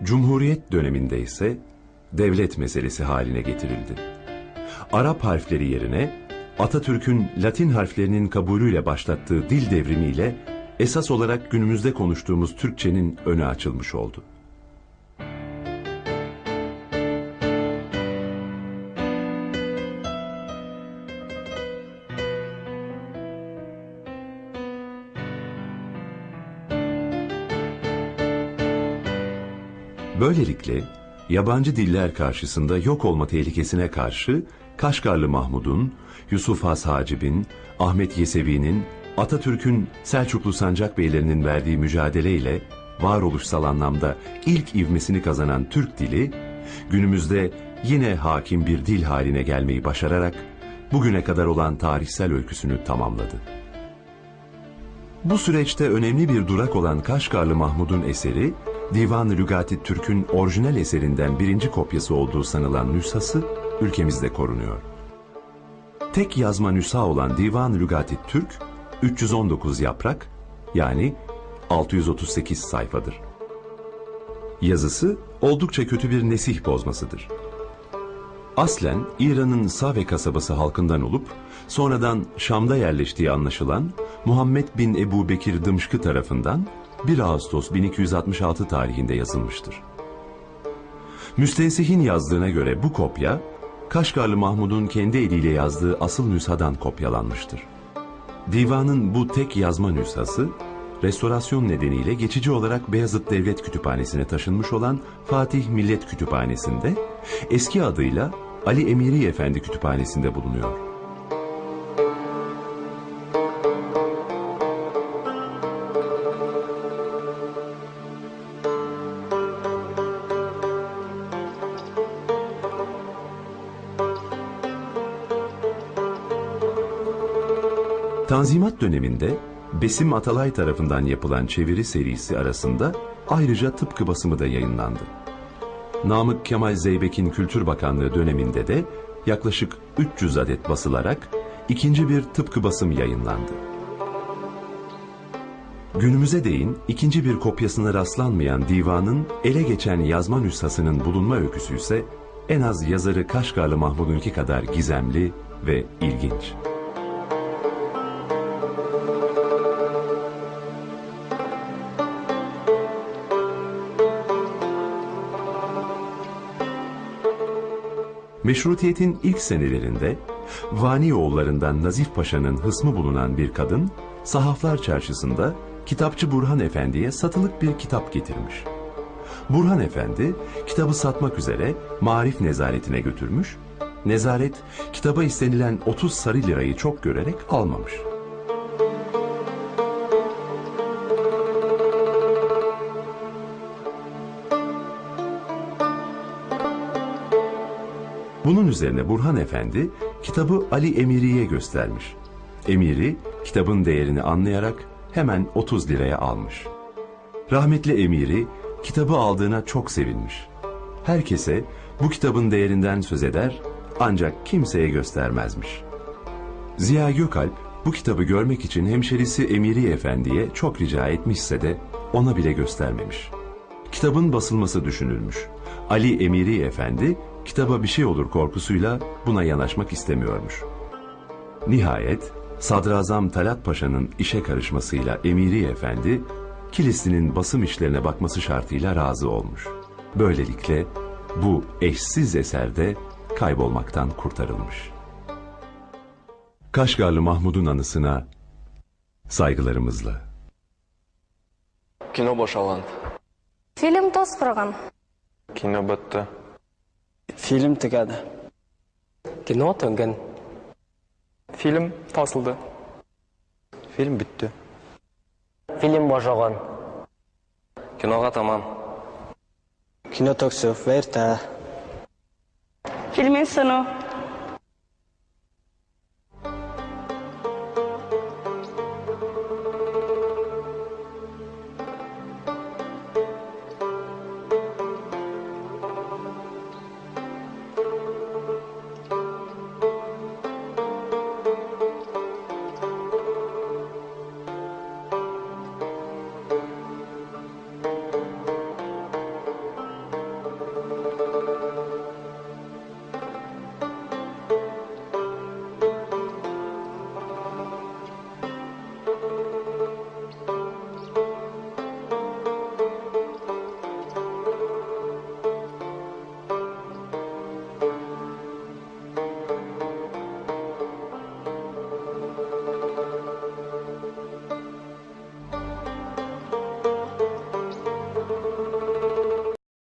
Cumhuriyet döneminde ise devlet meselesi haline getirildi. Arap harfleri yerine Atatürk'ün Latin harflerinin kabulüyle başlattığı dil devrimiyle esas olarak günümüzde konuştuğumuz Türkçenin önü açılmış oldu. Böylelikle yabancı diller karşısında yok olma tehlikesine karşı Kaşgarlı Mahmud'un, Yusuf Has Hacib'in, Ahmet Yesevi'nin, Atatürk'ün Selçuklu Sancak Beylerinin verdiği mücadeleyle varoluşsal anlamda ilk ivmesini kazanan Türk dili, günümüzde yine hakim bir dil haline gelmeyi başararak bugüne kadar olan tarihsel öyküsünü tamamladı. Bu süreçte önemli bir durak olan Kaşgarlı Mahmud'un eseri, Divan-ı Lügati Türk'ün orijinal eserinden birinci kopyası olduğu sanılan nüshası ülkemizde korunuyor. Tek yazma nüsha olan Divan-ı Lügati Türk, 319 yaprak, yani 638 sayfadır. Yazısı oldukça kötü bir nesih bozmasıdır. Aslen İran'ın Save kasabası halkından olup sonradan Şam'da yerleştiği anlaşılan Muhammed bin Ebu Bekir Dımışkı tarafından 1 Ağustos 1266 tarihinde yazılmıştır. Müstensih'in yazdığına göre bu kopya, Kaşgarlı Mahmud'un kendi eliyle yazdığı asıl nüshadan kopyalanmıştır. Divanın bu tek yazma nüshası, restorasyon nedeniyle geçici olarak Beyazıt Devlet Kütüphanesi'ne taşınmış olan Fatih Millet Kütüphanesi'nde, eski adıyla Ali Emiri Efendi Kütüphanesi'nde bulunuyor. Tanzimat döneminde Besim Atalay tarafından yapılan çeviri serisi arasında ayrıca tıpkı basımı da yayınlandı. Namık Kemal Zeybek'in Kültür Bakanlığı döneminde de yaklaşık 300 adet basılarak ikinci bir tıpkı basım yayınlandı. Günümüze değin ikinci bir kopyasına rastlanmayan divanın ele geçen yazma nüshasının bulunma öyküsü ise en az yazarı Kaşgarlı Mahmud'unki kadar gizemli ve ilginç. Meşrutiyetin ilk senelerinde Vanioğullarından Nazif Paşa'nın hısmı bulunan bir kadın, Sahaflar Çarşısı'nda Kitapçı Burhan Efendi'ye satılık bir kitap getirmiş. Burhan Efendi kitabı satmak üzere Marif Nezaretine götürmüş, nezaret kitaba istenilen 30 sarı lirayı çok görerek almamış. Bunun üzerine Burhan Efendi kitabı Ali Emiri'ye göstermiş. Emiri kitabın değerini anlayarak hemen 30 liraya almış. Rahmetli Emiri kitabı aldığına çok sevinmiş. Herkese bu kitabın değerinden söz eder ancak kimseye göstermezmiş. Ziya Gökalp bu kitabı görmek için hemşerisi Emiri Efendi'ye çok rica etmişse de ona bile göstermemiş. Kitabın basılması düşünülmüş. Ali Emiri Efendi kitaba bir şey olur korkusuyla buna yanaşmak istemiyormuş. Nihayet Sadrazam Talat Paşa'nın işe karışmasıyla Emiri Efendi, Kilisli'nin basım işlerine bakması şartıyla razı olmuş. Böylelikle bu eşsiz eserde kaybolmaktan kurtarılmış. Kaşgarlı Mahmud'un anısına saygılarımızla. Kino boşallandı. Film toz qurgan. Kino bitti. Film tugadi. Kino töngen. Film fasıldı. Film bitti. Film boşagan. Kinoga tamam. Kino to'ksuv, verta. Filmin sonu.